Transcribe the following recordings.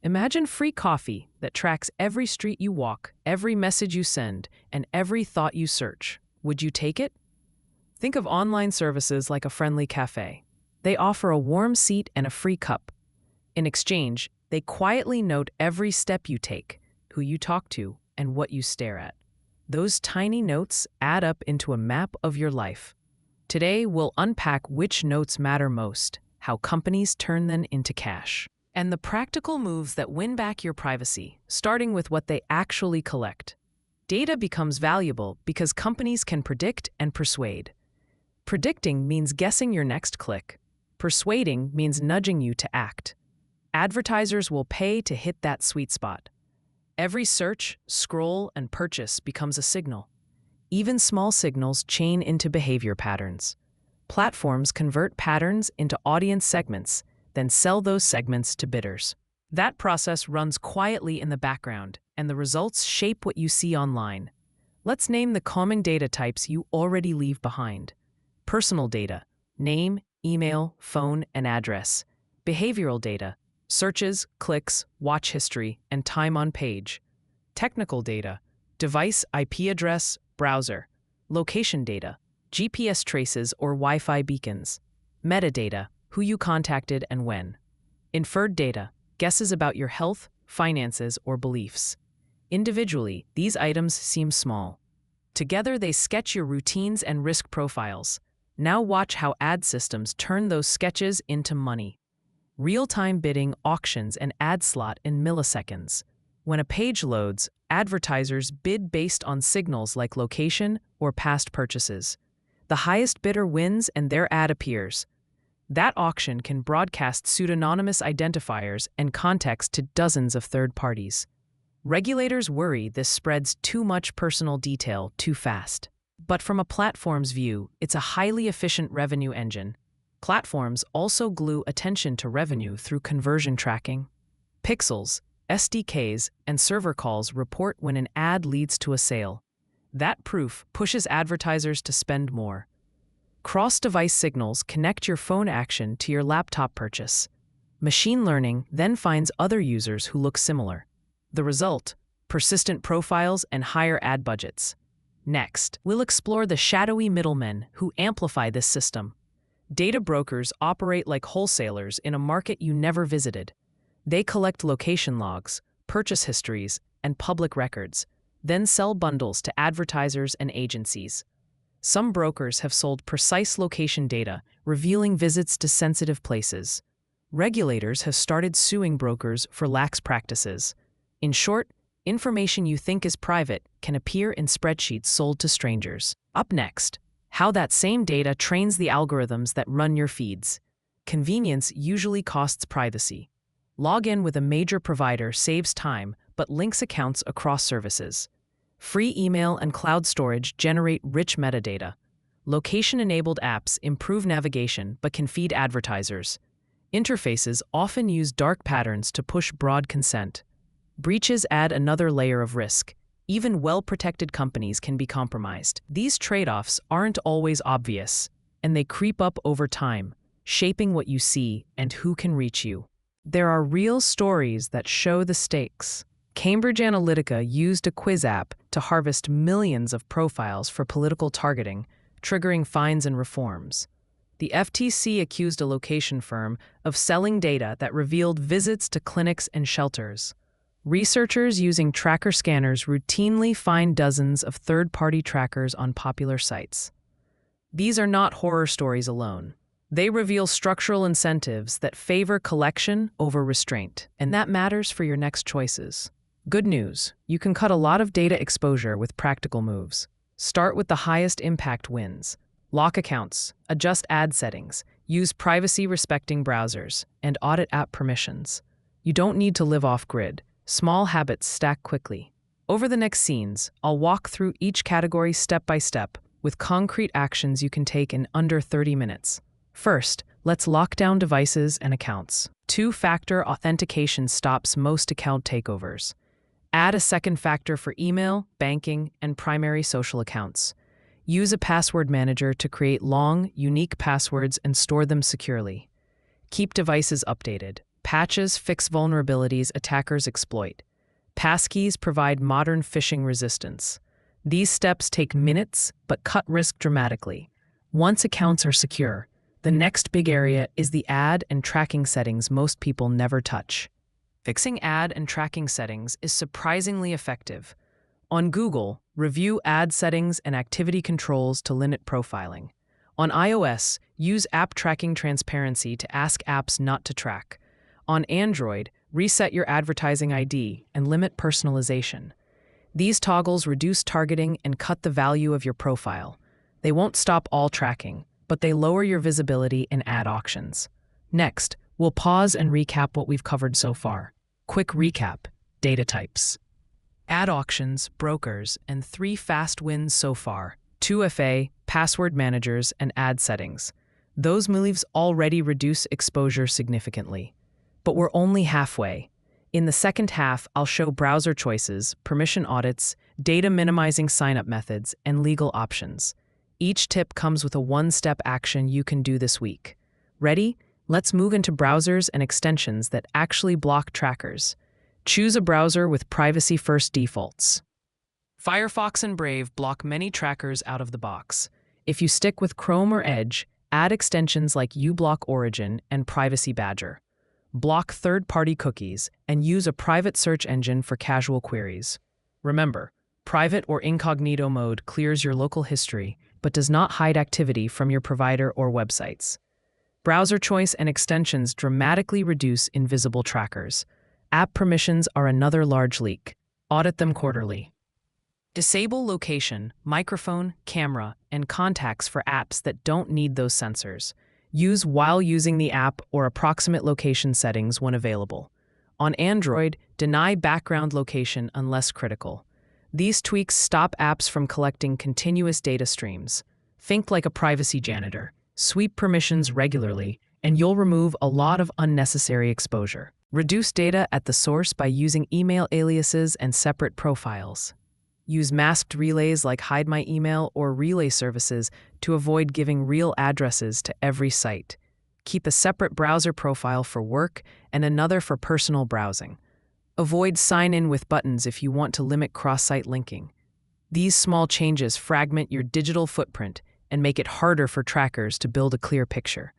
Imagine free coffee that tracks every street you walk, every message you send, and every thought you search. Would you take it? Think of online services like a friendly cafe. They offer a warm seat and a free cup. In exchange, they quietly note every step you take, who you talk to, and what you stare at. Those tiny notes add up into a map of your life. Today, we'll unpack which notes matter most, how companies turn them into cash, and the practical moves that win back your privacy, starting with what they actually collect. Data becomes valuable because companies can predict and persuade. Predicting means guessing your next click. Persuading means nudging you to act. Advertisers will pay to hit that sweet spot. Every search, scroll, and purchase becomes a signal. Even small signals chain into behavior patterns. Platforms convert patterns into audience segments, then sell those segments to bidders. That process runs quietly in the background, and the results shape what you see online. Let's name the common data types you already leave behind. Personal data: name, email, phone, and address. Behavioral data: searches, clicks, watch history, and time on page. Technical data: device IP address, browser. Location data: GPS traces or Wi-Fi beacons. Metadata: who you contacted and when. Inferred data: guesses about your health, finances, or beliefs. Individually, these items seem small. Together, they sketch your routines and risk profiles. Now watch how ad systems turn those sketches into money. Real-time bidding, auctions, and ad slot in milliseconds. When a page loads, advertisers bid based on signals like location or past purchases. The highest bidder wins and their ad appears. That auction can broadcast pseudonymous identifiers and context to dozens of third parties. Regulators worry this spreads too much personal detail too fast. But from a platform's view, it's a highly efficient revenue engine. Platforms also glue attention to revenue through conversion tracking. Pixels, SDKs, and server calls report when an ad leads to a sale. That proof pushes advertisers to spend more. Cross-device signals connect your phone action to your laptop purchase. Machine learning then finds other users who look similar. The result: persistent profiles and higher ad budgets. Next, we'll explore the shadowy middlemen who amplify this system. Data brokers operate like wholesalers in a market you never visited. They collect location logs, purchase histories, and public records, then sell bundles to advertisers and agencies. Some brokers have sold precise location data, revealing visits to sensitive places. Regulators have started suing brokers for lax practices. In short, information you think is private can appear in spreadsheets sold to strangers. Up next, how that same data trains the algorithms that run your feeds. Convenience usually costs privacy. Log in with a major provider saves time, but links accounts across services. Free email and cloud storage generate rich metadata. Location-enabled apps improve navigation but can feed advertisers. Interfaces often use dark patterns to push broad consent. Breaches add another layer of risk. Even well-protected companies can be compromised. These trade-offs aren't always obvious, and they creep up over time, shaping what you see and who can reach you. There are real stories that show the stakes. Cambridge Analytica used a quiz app to harvest millions of profiles for political targeting, triggering fines and reforms. The FTC accused a location firm of selling data that revealed visits to clinics and shelters. Researchers using tracker scanners routinely find dozens of third-party trackers on popular sites. These are not horror stories alone. They reveal structural incentives that favor collection over restraint, and that matters for your next choices. Good news, you can cut a lot of data exposure with practical moves. Start with the highest impact wins. Lock accounts, adjust ad settings, use privacy-respecting browsers, and audit app permissions. You don't need to live off-grid. Small habits stack quickly. Over the next scenes, I'll walk through each category step by step with concrete actions you can take in under 30 minutes. First, let's lock down devices and accounts. Two-factor authentication stops most account takeovers. Add a second factor for email, banking, and primary social accounts. Use a password manager to create long, unique passwords and store them securely. Keep devices updated. Patches fix vulnerabilities attackers exploit. Passkeys provide modern phishing resistance. These steps take minutes but cut risk dramatically. Once accounts are secure, the next big area is the ad and tracking settings most people never touch. Fixing ad and tracking settings is surprisingly effective. On Google, review ad settings and activity controls to limit profiling. On iOS, use app tracking transparency to ask apps not to track. On Android, reset your advertising ID and limit personalization. These toggles reduce targeting and cut the value of your profile. They won't stop all tracking, but they lower your visibility in ad auctions. Next, we'll pause and recap what we've covered so far. Quick recap: data types, ad auctions, brokers, and 3 fast wins so far: 2FA, password managers, and ad settings. Those moves already reduce exposure significantly. But we're only halfway. In the second half, I'll show browser choices, permission audits, data minimizing sign-up methods, and legal options. Each tip comes with a one-step action you can do this week. Ready? Let's move into browsers and extensions that actually block trackers. Choose a browser with privacy-first defaults. Firefox and Brave block many trackers out of the box. If you stick with Chrome or Edge, add extensions like uBlock Origin and Privacy Badger. Block third-party cookies and use a private search engine for casual queries. Remember, private or incognito mode clears your local history but does not hide activity from your provider or websites. Browser choice and extensions dramatically reduce invisible trackers. App permissions are another large leak. Audit them quarterly. Disable location, microphone, camera, and contacts for apps that don't need those sensors. Use while using the app or approximate location settings when available. On Android, deny background location unless critical. These tweaks stop apps from collecting continuous data streams. Think like a privacy janitor. Sweep permissions regularly, and you'll remove a lot of unnecessary exposure. Reduce data at the source by using email aliases and separate profiles. Use masked relays like Hide My Email or relay services to avoid giving real addresses to every site. Keep a separate browser profile for work and another for personal browsing. Avoid sign-in with buttons if you want to limit cross-site linking. These small changes fragment your digital footprint and make it harder for trackers to build a clear picture.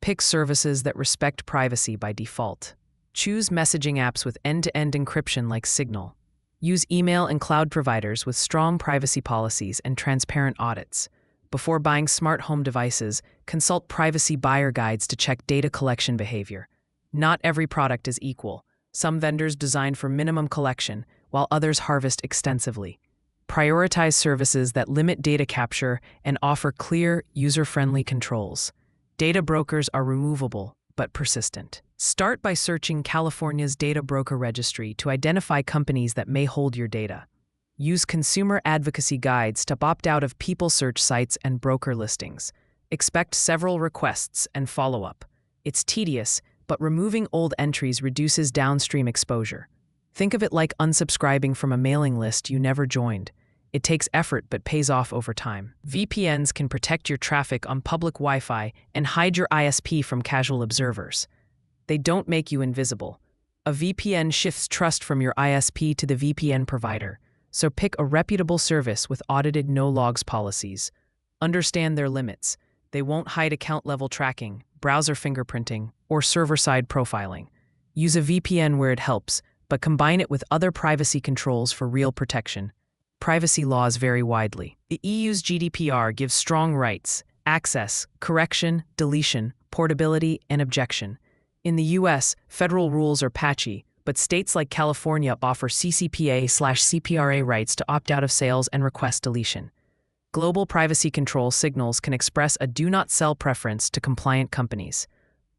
Pick services that respect privacy by default. Choose messaging apps with end-to-end encryption like Signal. Use email and cloud providers with strong privacy policies and transparent audits. Before buying smart home devices, consult privacy buyer guides to check data collection behavior. Not every product is equal. Some vendors design for minimum collection, while others harvest extensively. Prioritize services that limit data capture and offer clear, user-friendly controls. Data brokers are removable, but persistent. Start by searching California's Data Broker Registry to identify companies that may hold your data. Use consumer advocacy guides to opt out of people search sites and broker listings. Expect several requests and follow-up. It's tedious, but removing old entries reduces downstream exposure. Think of it like unsubscribing from a mailing list you never joined. It takes effort but pays off over time. VPNs can protect your traffic on public Wi-Fi and hide your ISP from casual observers. They don't make you invisible. A VPN shifts trust from your ISP to the VPN provider, so pick a reputable service with audited no-logs policies. Understand their limits. They won't hide account-level tracking, browser fingerprinting, or server-side profiling. Use a VPN where it helps, but combine it with other privacy controls for real protection. Privacy laws vary widely. The EU's GDPR gives strong rights: access, correction, deletion, portability, and objection. In the US, federal rules are patchy, but states like California offer CCPA/CPRA rights to opt out of sales and request deletion. Global privacy control signals can express a do-not-sell preference to compliant companies.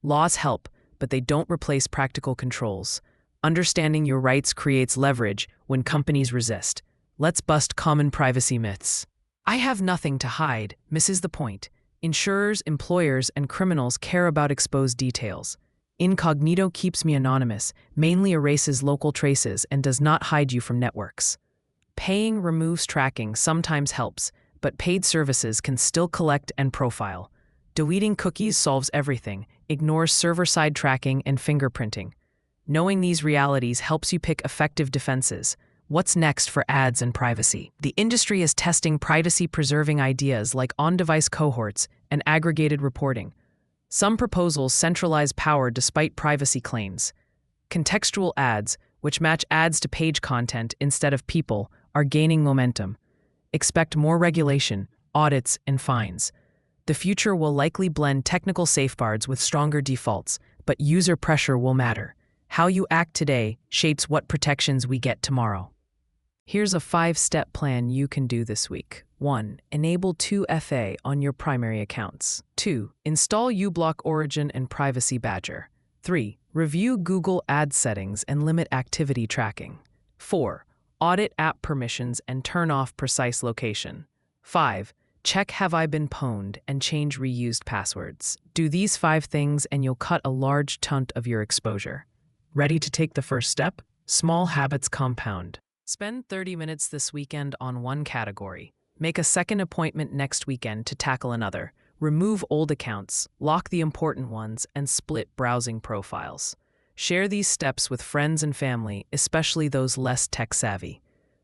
Laws help, but they don't replace practical controls. Understanding your rights creates leverage when companies resist. Let's bust common privacy myths. I have nothing to hide misses the point. Insurers, employers, and criminals care about exposed details. Incognito keeps me anonymous, mainly erases local traces, and does not hide you from networks. Paying removes tracking sometimes helps, but paid services can still collect and profile. Deleting cookies solves everything. ignores server-side tracking and fingerprinting. Knowing these realities helps you pick effective defenses. What's next for ads and privacy? The industry is testing privacy-preserving ideas like on-device cohorts and aggregated reporting. Some proposals centralize power despite privacy claims. Contextual ads, which match ads to page content instead of people, are gaining momentum. Expect more regulation, audits, and fines. The future will likely blend technical safeguards with stronger defaults, but user pressure will matter. How you act today shapes what protections we get tomorrow. Here's a 5-step plan you can do this week. 1. Enable 2FA on your primary accounts. 2. Install uBlock Origin and Privacy Badger. 3. Review Google Ads settings and limit activity tracking. 4. Audit app permissions and turn off precise location. 5. Check Have I Been Pwned and change reused passwords. Do these 5 things and you'll cut a large chunk of your exposure. Ready to take the first step? Small habits compound. Spend 30 minutes this weekend on one category. Make a second appointment next weekend to tackle another. Remove old accounts, lock the important ones, and split browsing profiles. Share these steps with friends and family, especially those less tech-savvy.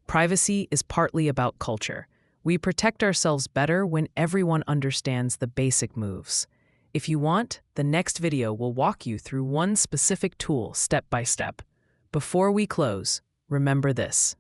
Privacy is partly about culture. We protect ourselves better when everyone understands the basic moves. If you want, the next video will walk you through one specific tool step by step. Before we close, remember this.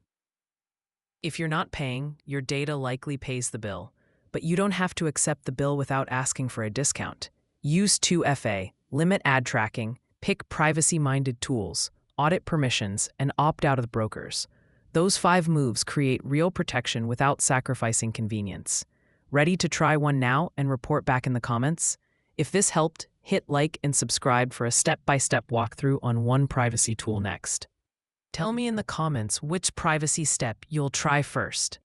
If you're not paying, your data likely pays the bill, but you don't have to accept the bill without asking for a discount. Use 2FA, limit ad tracking, pick privacy-minded tools, audit permissions, and opt out of brokers. Those 5 moves create real protection without sacrificing convenience. Ready to try one now and report back in the comments? If this helped, hit like and subscribe for a step-by-step walkthrough on one privacy tool next. Tell me in the comments which privacy step you'll try first.